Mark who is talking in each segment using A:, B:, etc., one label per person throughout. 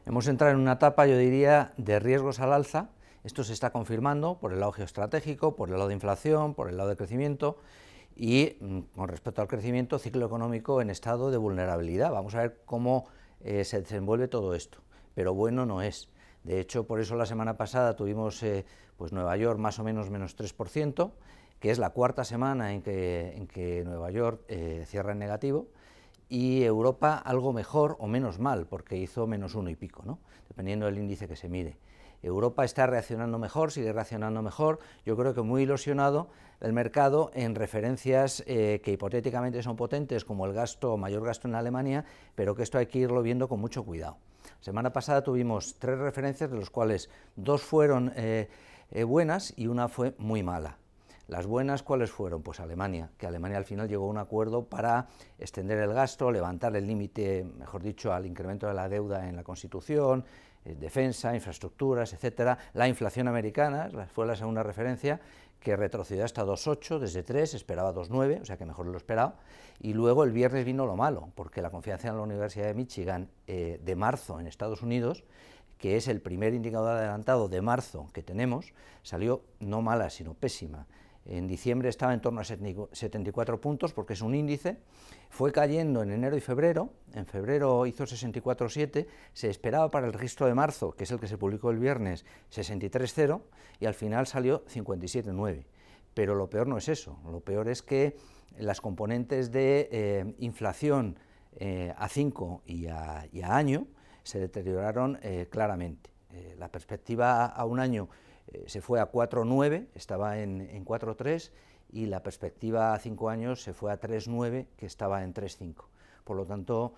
A: Hemos entrado en una etapa, yo diría, de riesgos al alza. Esto se está confirmando por el lado geoestratégico, por el lado de inflación, por el lado de crecimiento y, con respecto al crecimiento, ciclo económico en estado de vulnerabilidad. Vamos a ver cómo se desenvuelve todo esto, pero bueno no es. De hecho, por eso la semana pasada tuvimos pues Nueva York más o menos menos 3%, que es la cuarta semana en que Nueva York cierra en negativo, y Europa algo mejor o menos mal, porque hizo menos 1 y pico, ¿no? Dependiendo del índice que se mire. Europa está reaccionando mejor, sigue reaccionando mejor, yo creo que muy ilusionado el mercado en referencias que hipotéticamente son potentes, como el gasto, mayor gasto en Alemania, pero que esto hay que irlo viendo con mucho cuidado. Semana pasada tuvimos 3 referencias, de los cuales 2 fueron buenas y una fue muy mala. Las buenas, ¿cuáles fueron? Pues Alemania, que Alemania al final llegó a un acuerdo para extender el gasto, levantar el límite, mejor dicho, al incremento de la deuda en la Constitución, defensa, infraestructuras, etcétera. La inflación americana fue la segunda referencia, que retrocedió hasta 2,8, desde 3, esperaba 2,9, o sea que mejor lo esperaba. Y luego el viernes vino lo malo, porque la confianza en la Universidad de Michigan de marzo en Estados Unidos, que es el primer indicador adelantado de marzo que tenemos, salió no mala, sino pésima. En diciembre estaba en torno a 74 puntos, porque es un índice, fue cayendo en enero y febrero, en febrero hizo 64,7, se esperaba para el registro de marzo, que es el que se publicó el viernes, 63,0, y al final salió 57,9. Pero lo peor no es eso, lo peor es que las componentes de inflación a 5 y a año se deterioraron claramente. La perspectiva a un año se fue a 4,9, estaba en 4,3, y la perspectiva a 5 años se fue a 3,9, que estaba en 3,5. Por lo tanto,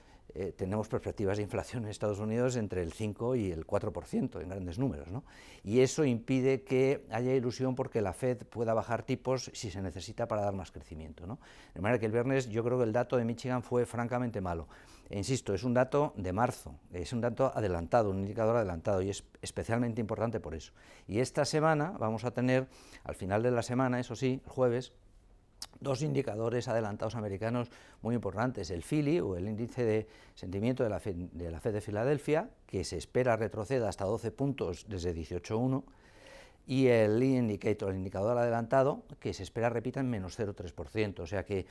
A: tenemos perspectivas de inflación en Estados Unidos entre el 5 y el 4% en grandes números, ¿no? Y eso impide que haya ilusión porque la Fed pueda bajar tipos si se necesita para dar más crecimiento, ¿no? De manera que el viernes yo creo que el dato de Michigan fue francamente malo. E insisto, es un dato de marzo, es un dato adelantado, un indicador adelantado, y es especialmente importante por eso. Y esta semana vamos a tener, al final de la semana, eso sí, el jueves, 2 indicadores adelantados americanos muy importantes: el FILI, o el índice de sentimiento de la Fed de Filadelfia, que se espera retroceda hasta 12 puntos desde 18,1, y el Lead Indicator, el indicador adelantado, que se espera repita en menos 0,3%, o sea que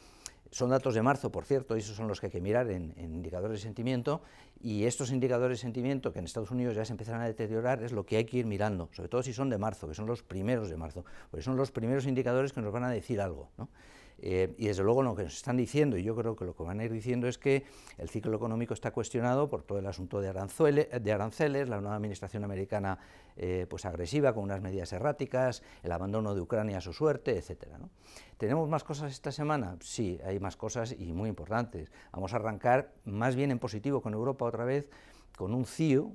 A: son datos de marzo, por cierto, y esos son los que hay que mirar en indicadores de sentimiento, y estos indicadores de sentimiento que en Estados Unidos ya se empiezan a deteriorar es lo que hay que ir mirando, sobre todo si son de marzo, que son los primeros de marzo, porque son los primeros indicadores que nos van a decir algo, ¿no? Y desde luego lo que nos están diciendo, y yo creo que lo que van a ir diciendo, es que el ciclo económico está cuestionado por todo el asunto de aranceles, la nueva administración americana pues agresiva, con unas medidas erráticas, el abandono de Ucrania a su suerte, etcétera, ¿no? ¿Tenemos más cosas esta semana? Sí, hay más cosas y muy importantes. Vamos a arrancar más bien en positivo con Europa otra vez, con un CIO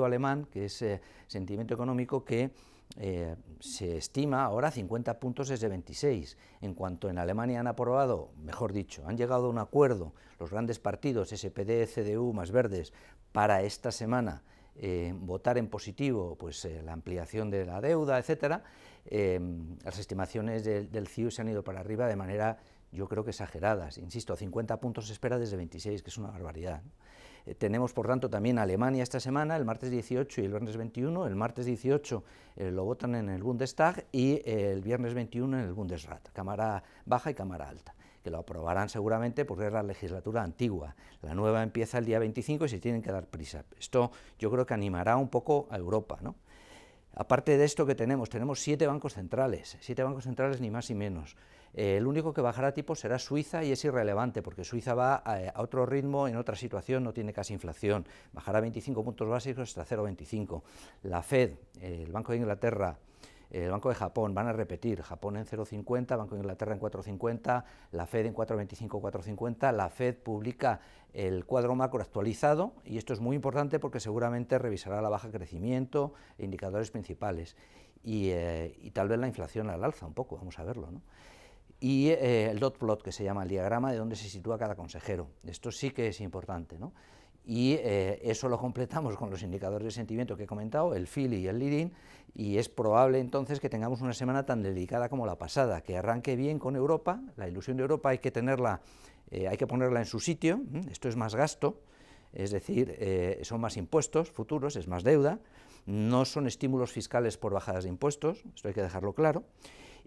A: alemán, que es sentimiento económico, que se estima ahora 50 puntos desde 26. En cuanto en Alemania han aprobado, mejor dicho, han llegado a un acuerdo los grandes partidos, SPD, CDU más Verdes, para esta semana votar en positivo pues, la ampliación de la deuda, etcétera, las estimaciones del CIO se han ido para arriba de manera, yo creo que exageradas. Insisto, 50 puntos se espera desde 26, que es una barbaridad, ¿no? Tenemos, por tanto, también Alemania esta semana, el martes 18 y el viernes 21. El martes 18 lo votan en el Bundestag y el viernes 21 en el Bundesrat, Cámara Baja y Cámara Alta, que lo aprobarán seguramente porque es la legislatura antigua. La nueva empieza el día 25 y se tienen que dar prisa. Esto yo creo que animará un poco a Europa, ¿no? Aparte de esto que tenemos 7 bancos centrales ni más ni menos. El único que bajará tipos será Suiza, y es irrelevante porque Suiza va a otro ritmo, en otra situación, no tiene casi inflación, bajará 25 puntos básicos hasta 0,25. La Fed, el Banco de Inglaterra, el Banco de Japón van a repetir, Japón en 0,50, Banco de Inglaterra en 4,50, la Fed en 4,25, 4,50, la Fed publica el cuadro macro actualizado, y esto es muy importante porque seguramente revisará la baja de crecimiento e indicadores principales, y tal vez la inflación al alza un poco, vamos a verlo, ¿no? Y el dot plot, que se llama el diagrama de dónde se sitúa cada consejero, esto sí que es importante, ¿no? Y eso lo completamos con los indicadores de sentimiento que he comentado, el FILI y el leading, y es probable entonces que tengamos una semana tan delicada como la pasada, que arranque bien con Europa. La ilusión de Europa hay que tenerla, hay que ponerla en su sitio, esto es más gasto, es decir, son más impuestos futuros, es más deuda, no son estímulos fiscales por bajadas de impuestos, esto hay que dejarlo claro,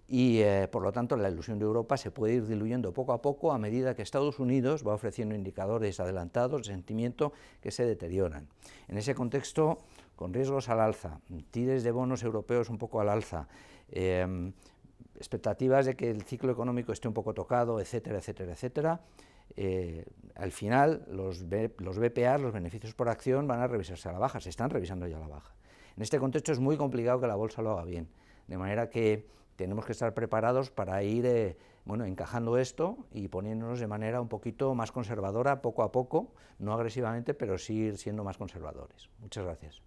A: y por lo tanto la ilusión de Europa se puede ir diluyendo poco a poco a medida que Estados Unidos va ofreciendo indicadores adelantados de sentimiento que se deterioran. En ese contexto, con riesgos al alza, tires de bonos europeos un poco al alza, expectativas de que el ciclo económico esté un poco tocado, etcétera, etcétera, etcétera, al final los BPA, los beneficios por acción, van a revisarse a la baja, se están revisando ya a la baja. En este contexto es muy complicado que la bolsa lo haga bien, de manera que tenemos que estar preparados para ir encajando esto y poniéndonos de manera un poquito más conservadora, poco a poco, no agresivamente, pero sí ir siendo más conservadores. Muchas gracias.